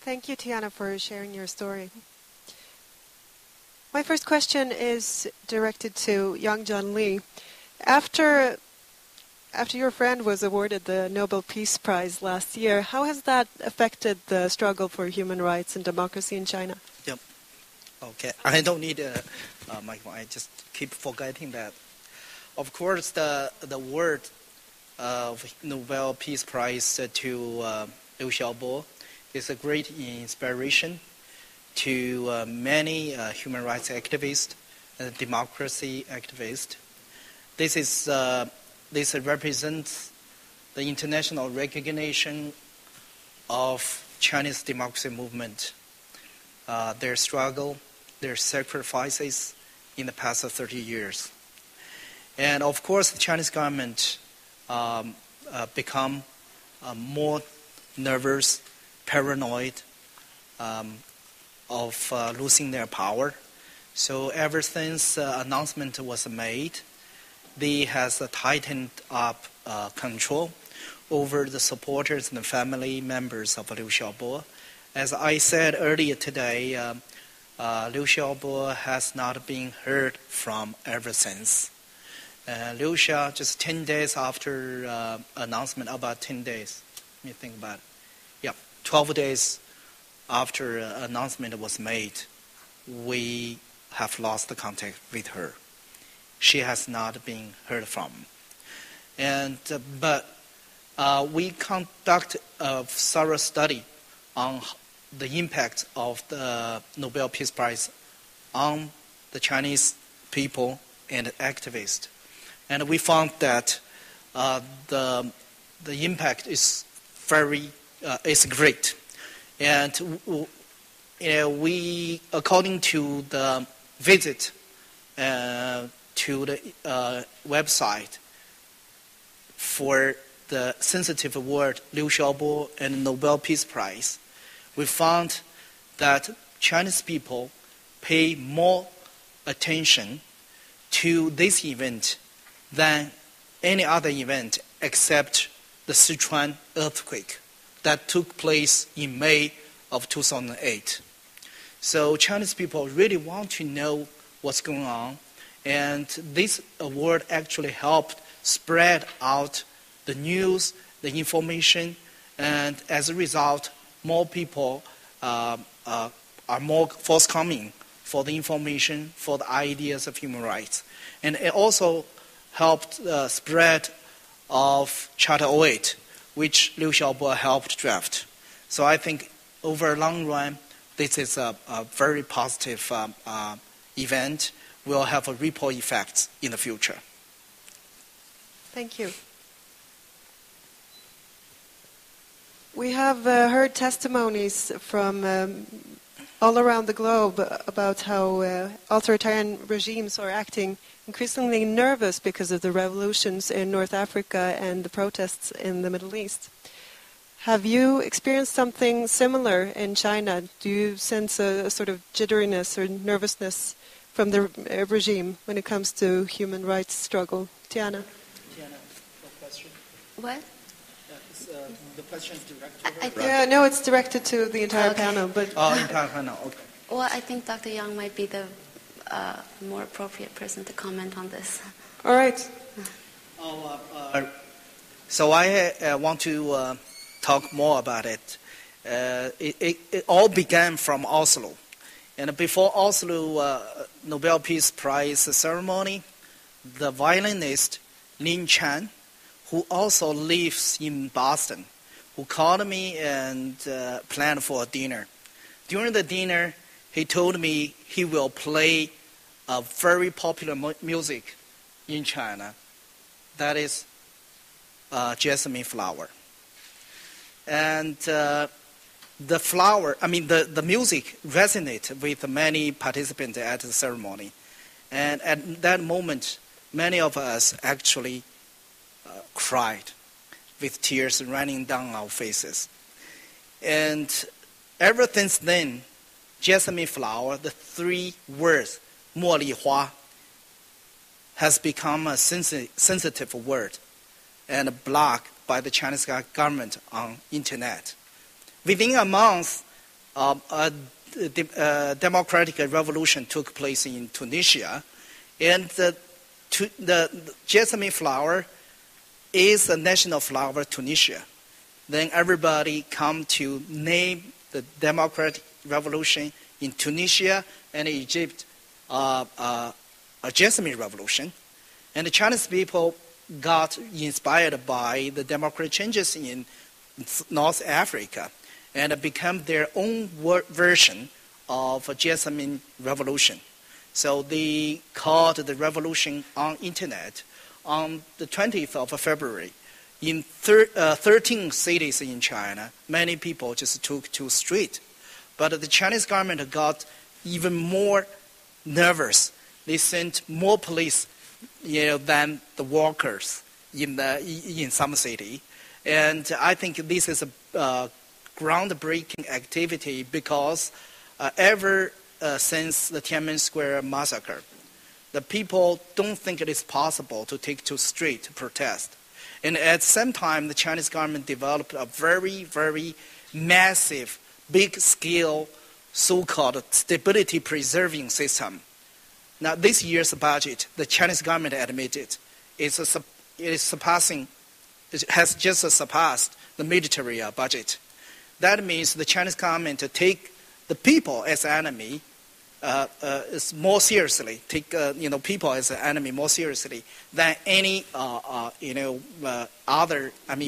Thank you, Tiana, for sharing your story. My first question is directed to Yang John Lee. After your friend was awarded the Nobel Peace Prize last year, how has that affected the struggle for human rights and democracy in China? Yep. Okay. I don't need a microphone. I just keep forgetting that. Of course, the word of Nobel Peace Prize to Liu Xiaobo is a great inspiration to many human rights activists and democracy activists. This represents the international recognition of Chinese democracy movement, their struggle, their sacrifices in the past 30 years. And of course, the Chinese government become more nervous, paranoid of losing their power. So ever since announcement was made, they has tightened up control over the supporters and the family members of Liu Xiaobo. As I said earlier today, Liu Xiaobo has not been heard from ever since. Liu Xia, just 10 days after announcement, about 10 days, let me think about it. Yeah, 12 days after announcement was made, we have lost the contact with her. She has not been heard from. But we conduct a thorough study on the impact of the Nobel Peace Prize on the Chinese people and activists. And we found that the impact is great. And we, according to the visit to the website for the sensitive word Liu Xiaobo and Nobel Peace Prize, we found that Chinese people pay more attention to this event than any other event except the Sichuan earthquake that took place in May of 2008. So Chinese people really want to know what's going on, and this award actually helped spread out the news, the information, and as a result, more people are more forthcoming for the information, for the ideas of human rights. And it also helped spread of Charter 08, which Liu Xiaobo helped draft. So I think over a long run, this is a very positive event. Will have a ripple effect in the future. Thank you. We have heard testimonies from all around the globe about how authoritarian regimes are acting increasingly nervous because of the revolutions in North Africa and the protests in the Middle East. Have you experienced something similar in China? Do you sense a sort of jitteriness or nervousness from the regime when it comes to human rights struggle? Tiana? Tiana, what question? What? The question is directed to her? Yeah, no, it's directed to the entire panel. But entire panel, okay. Well, I think Dr. Yang might be the more appropriate person to comment on this. All right. So I want to talk more about it. It all began from Oslo. And before Oslo Nobel Peace Prize ceremony, the violinist Lin Chan, who also lives in Boston, who called me and planned for a dinner. During the dinner, he told me he will play a very popular music in China. That is jasmine flower. And the flower, the music resonated with many participants at the ceremony. And at that moment, many of us actually cried with tears running down our faces. And ever since then, jasmine flower, the three words, 茉莉花, has become a sensitive word and blocked by the Chinese government on internet. Within a month, democratic revolution took place in Tunisia, and the jasmine flower is the national flower of Tunisia. Then everybody come to name the democratic revolution in Tunisia and Egypt a jasmine revolution. And the Chinese people got inspired by the democratic changes in North Africa and became their own version of a jasmine revolution. So they called the revolution on internet on the 20th of February. In 13 cities in China, many people just took to street. But the Chinese government got even more nervous. They sent more police, than the workers in some city. And I think this is a groundbreaking activity because ever since the Tiananmen Square massacre, the people don't think it is possible to take to street to protest. And at the same time, the Chinese government developed a very, very massive, big-scale, so-called stability-preserving system. Now, this year's budget, the Chinese government admitted, it has just surpassed the military budget. That means the Chinese government take the people as enemy is more seriously, take people as an enemy more seriously than any other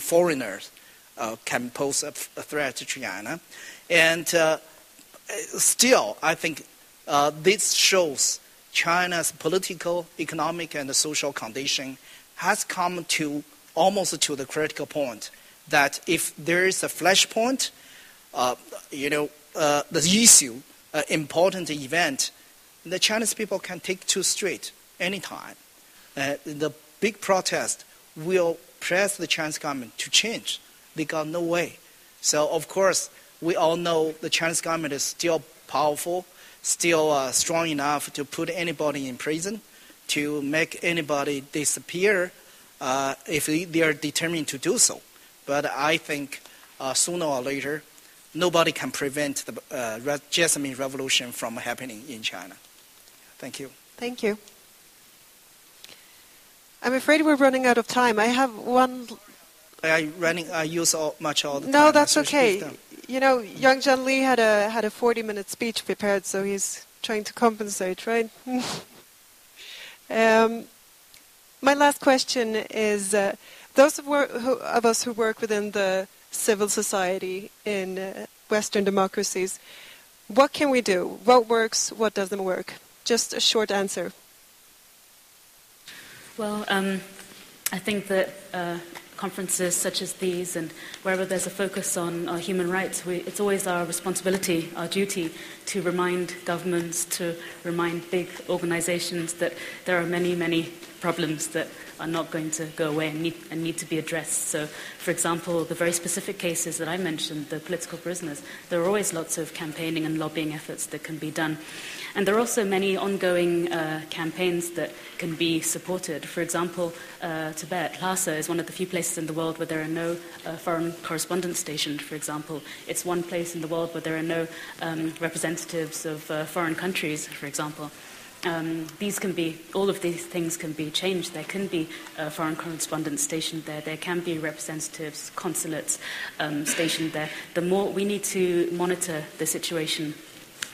foreigners can pose a threat to China. And still, I think this shows China's political, economic, and social condition has come to almost to the critical point that if there is a flashpoint, the issue, important event, the Chinese people can take to street anytime. The big protest will press the Chinese government to change. They got no way. So, of course, we all know the Chinese government is still powerful, still strong enough to put anybody in prison, to make anybody disappear if they are determined to do so. But I think sooner or later, nobody can prevent the jasmine revolution from happening in China. Thank you. Thank you. I'm afraid we're running out of time. I have one... I use much all the time. No, that's okay. Yang Zhan Li had a 40-minute speech prepared, so he's trying to compensate, right? My last question is, those of us who work within the civil society in Western democracies, what can we do? What works? What doesn't work? Just a short answer. Well, I think that conferences such as these and wherever there's a focus on human rights, it's always our responsibility, our duty to remind governments, to remind big organizations that there are many, many problems that are not going to go away and need to be addressed. So, for example, the very specific cases that I mentioned, the political prisoners, there are always lots of campaigning and lobbying efforts that can be done. And there are also many ongoing campaigns that can be supported. For example, Tibet, Lhasa, is one of the few places in the world where there are no foreign correspondents stationed, for example. It's one place in the world where there are no representatives of foreign countries, for example. All of these things can be changed. There can be foreign correspondents stationed there. There can be representatives, consulates stationed there. We need to monitor the situation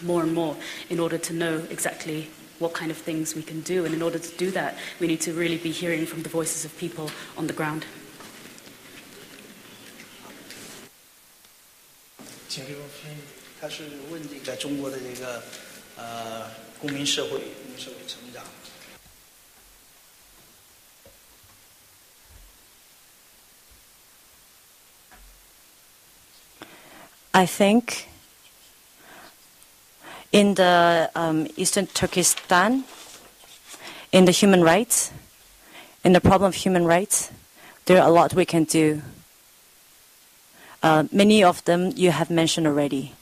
more and more in order to know exactly what kind of things we can do. And in order to do that, we need to really be hearing from the voices of people on the ground. 请这个翻译，他是问这个中国的这个公民社会成长。I think in the Eastern Turkestan, in the human rights, in the problem of human rights, there are a lot we can do. Many of them you have mentioned already.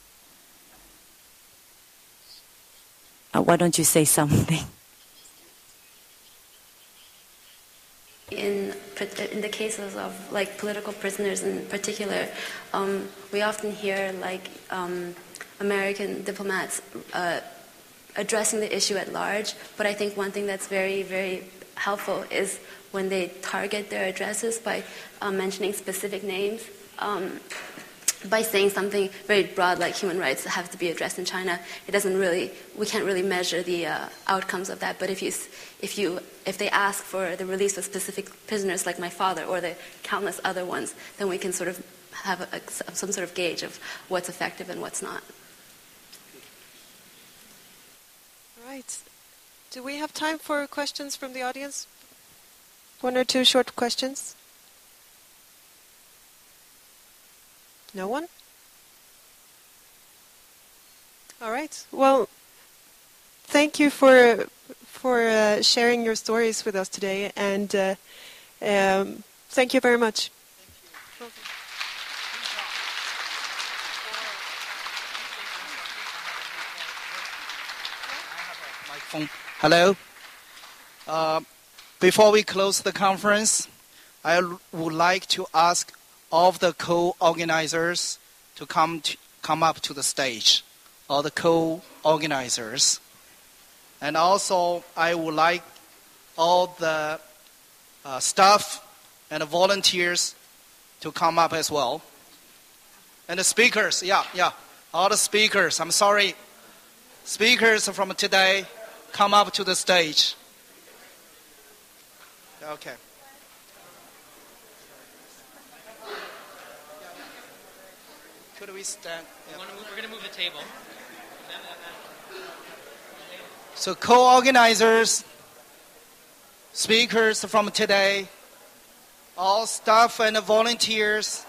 Why don't you say something? In the cases of political prisoners in particular, we often hear American diplomats addressing the issue at large. But I think one thing that's very, very helpful is when they target their addresses by mentioning specific names. By saying something very broad like human rights have to be addressed in China, we can't really measure the outcomes of that. But if they ask for the release of specific prisoners like my father or the countless other ones, then we can sort of have some sort of gauge of what's effective and what's not. All right. Do we have time for questions from the audience? One or two short questions? No one? All right. Well, thank you for sharing your stories with us today, and thank you very much. Hello. Before we close the conference, I would like to ask all of the co-organizers to come up to the stage, all the co-organizers. And also, I would like all the staff and the volunteers to come up as well. And the speakers, all the speakers, I'm sorry, speakers from today, come up to the stage. Okay. Could we stand? Yeah. We're going to move the table. So co-organizers, speakers from today, all staff and volunteers,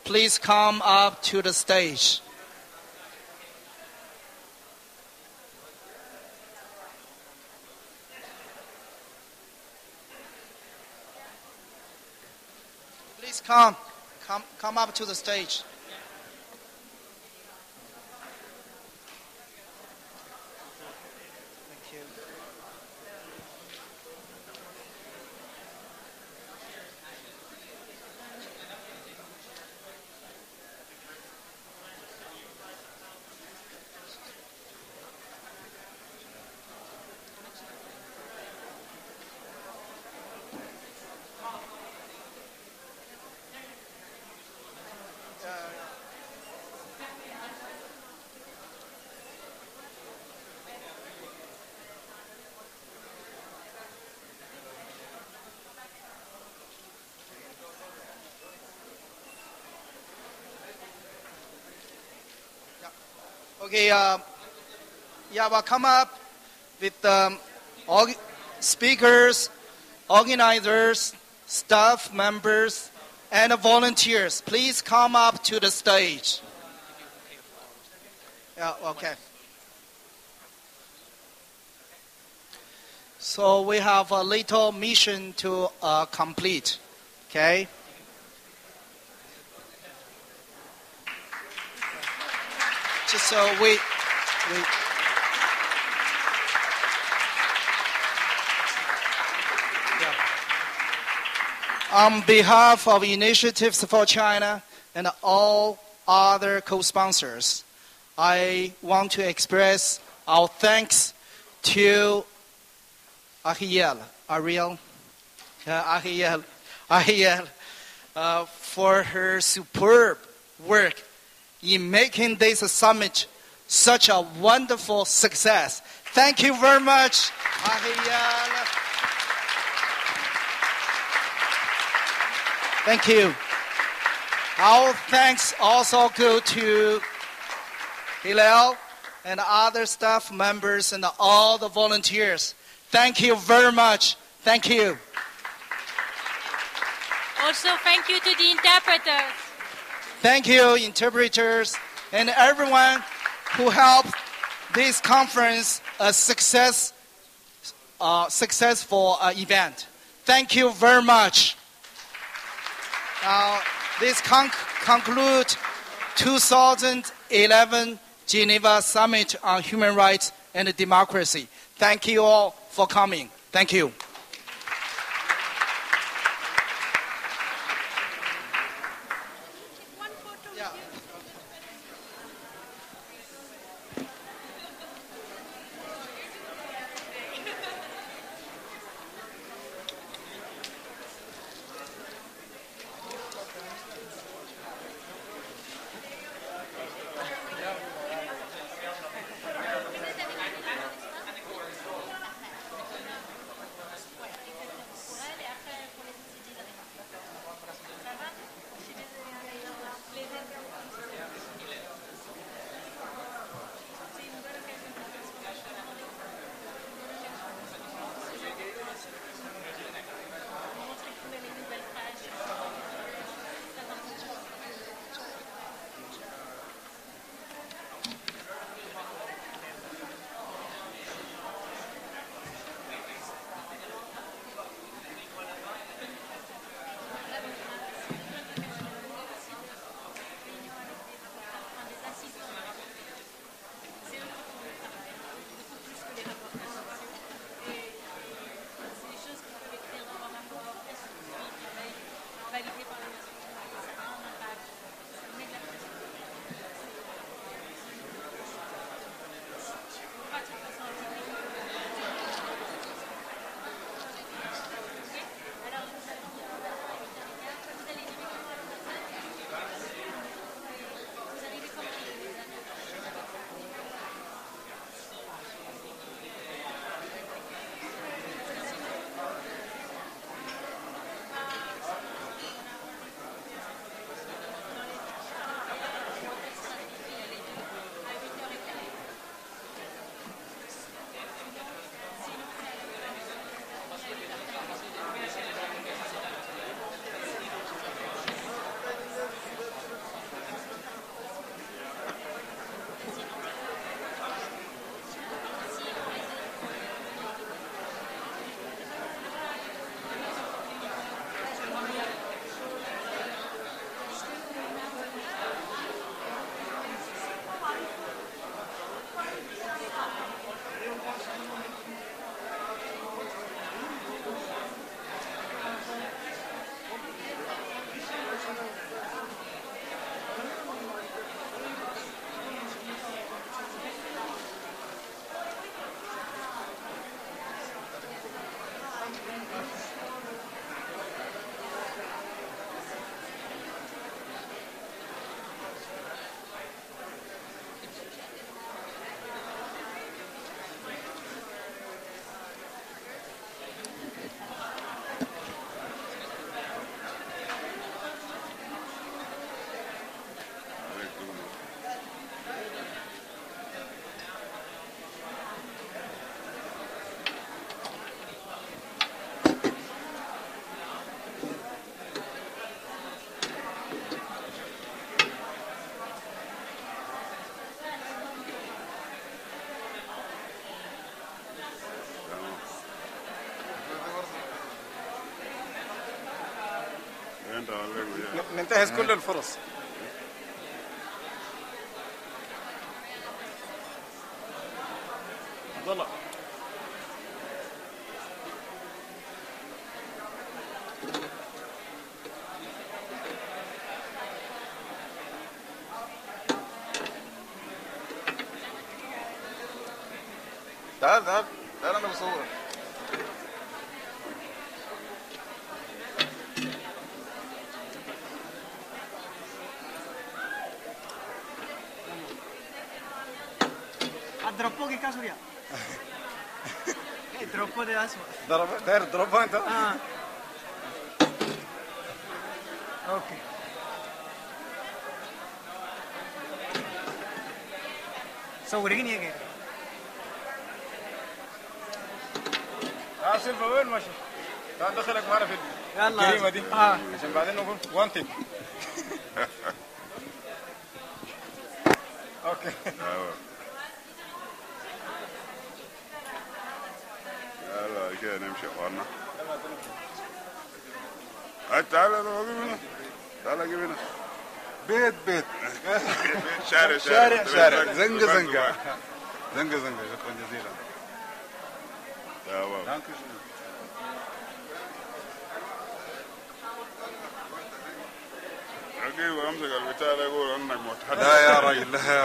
please come up to the stage. Please come up to the stage. Okay, we'll come up with speakers, organizers, staff members, and volunteers. Please come up to the stage. Yeah, okay. So we have a little mission to complete, okay? Just so we on behalf of Initiatives for China and all other co-sponsors, I want to express our thanks to Ariel, for her superb work in making this summit such a wonderful success. Thank you very much, Ariel. Thank you. Our thanks also go to Hillel and other staff members and all the volunteers. Thank you very much. Thank you. Also, thank you to the interpreters. Thank you, interpreters, and everyone who helped this conference a successful event. Thank you very much. This concludes 2011 Geneva Summit on Human Rights and Democracy. Thank you all for coming. Thank you. ننتهز كل الفرص. والله تعال تعال تعال انا بصور. Troppo che caso è? Troppo di asma. داير تضربها انت؟ اوكي. صوريني يا جاي. سيلفا وين ماشي؟ تعال ندخلك معنا في الجريمه دي عشان بعدين نقول وانتد. اوكي. يلا كده نمشي اخوانا. تعال جيب هنا. تعال جيب هنا. بيت بيت. شارع شارع شارع. زنقه زنقه. زنقه زنقه. شكرا جزيلا. تمام. اجيب امسك البتاع ده يقول انك متحدث. لا يا راجل لا يا راجل.